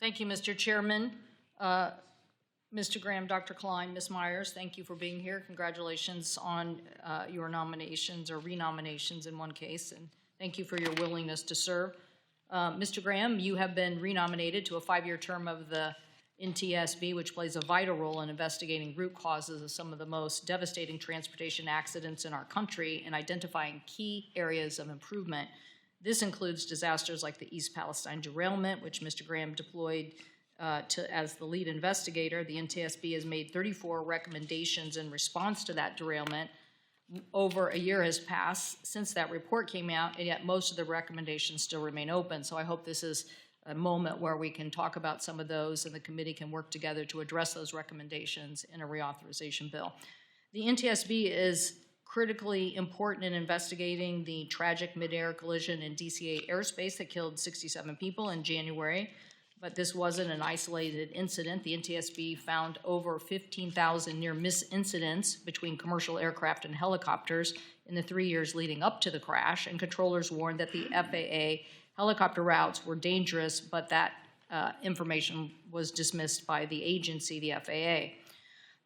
Thank you, Mr. Chairman. Mr. Graham, Dr. Klein, Ms. Myers, thank you for being here. Congratulations on your nominations or renominations in one case, and thank you for your willingness to serve. Mr. Graham, you have been renominated to a 5-year term of the NTSB, which plays a vital role in investigating root causes of some of the most devastating transportation accidents in our country and identifying key areas of improvement. This includes disasters like the East Palestine derailment, which Mr. Graham deployed as the lead investigator. The NTSB has made 34 recommendations in response to that derailment. Over a year has passed since that report came out, and yet most of the recommendations still remain open. So I hope this is a moment where we can talk about some of those and the committee can work together to address those recommendations in a reauthorization bill. The NTSB is critically important in investigating the tragic mid-air collision in DCA airspace that killed 67 people in January. But this wasn't an isolated incident. The NTSB found over 15,000 near-miss incidents between commercial aircraft and helicopters in the 3 years leading up to the crash, and controllers warned that the FAA helicopter routes were dangerous, but that information was dismissed by the agency, the FAA.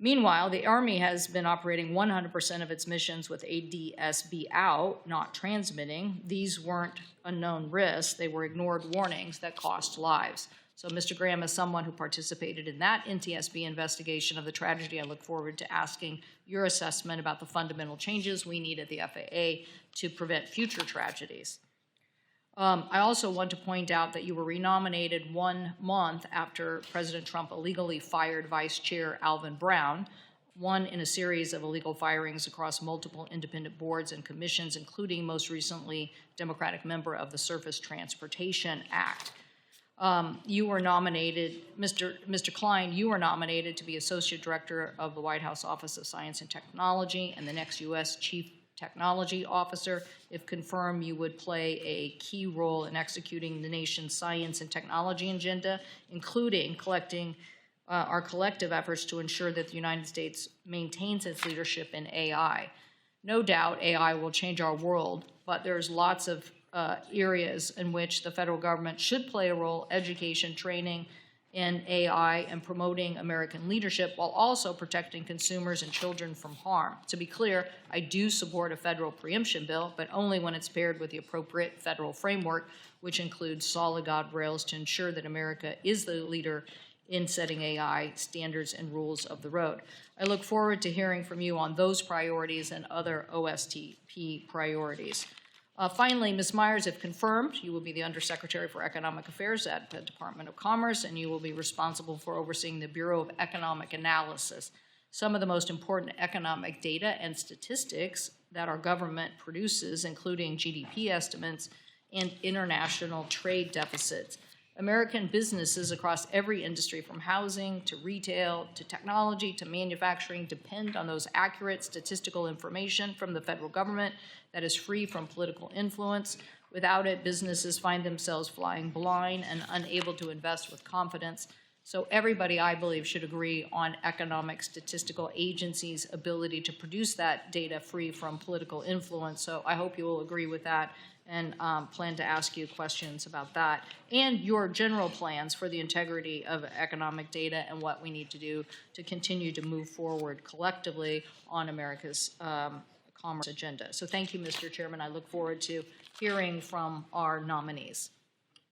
Meanwhile, the Army has been operating 100% of its missions with ADSB out, not transmitting. These weren't unknown risks. They were ignored warnings that cost lives. So Mr. Graham, as someone who participated in that NTSB investigation of the tragedy, I look forward to asking your assessment about the fundamental changes we need at the FAA to prevent future tragedies. I also want to point out that you were renominated 1 month after President Trump illegally fired Vice Chair Alvin Brown, one in a series of illegal firings across multiple independent boards and commissions, including most recently Democratic member of the Surface Transportation Act. You were nominated, Mr. Klein, you were nominated to be Associate Director of the White House Office of Science and Technology and the next U.S. Chief Technology Officer. If confirmed, you would play a key role in executing the nation's science and technology agenda, including collecting our collective efforts to ensure that the United States maintains its leadership in AI. No doubt AI will change our world, but there's lots of areas in which the federal government should play a role: education, training in AI, and promoting American leadership, while also protecting consumers and children from harm. To be clear, I do support a federal preemption bill, but only when it's paired with the appropriate federal framework, which includes solid guardrails to ensure that America is the leader in setting AI standards and rules of the road. I look forward to hearing from you on those priorities and other OSTP priorities. Finally, Ms. Myers, if confirmed, you will be the Undersecretary for Economic Affairs at the Department of Commerce, and you will be responsible for overseeing the Bureau of Economic Analysis. Some of the most important economic data and statistics that our government produces, including GDP estimates and international trade deficits. American businesses across every industry, from housing to retail to technology to manufacturing, depend on those accurate statistical information from the federal government that is free from political influence. Without it, businesses find themselves flying blind and unable to invest with confidence. So everybody, I believe, should agree on economic statistical agencies' ability to produce that data free from political influence. So I hope you will agree with that, and plan to ask you questions about that and your general plans for the integrity of economic data and what we need to do to continue to move forward collectively on America's commerce agenda. So thank you, Mr. Chairman. I look forward to hearing from our nominees.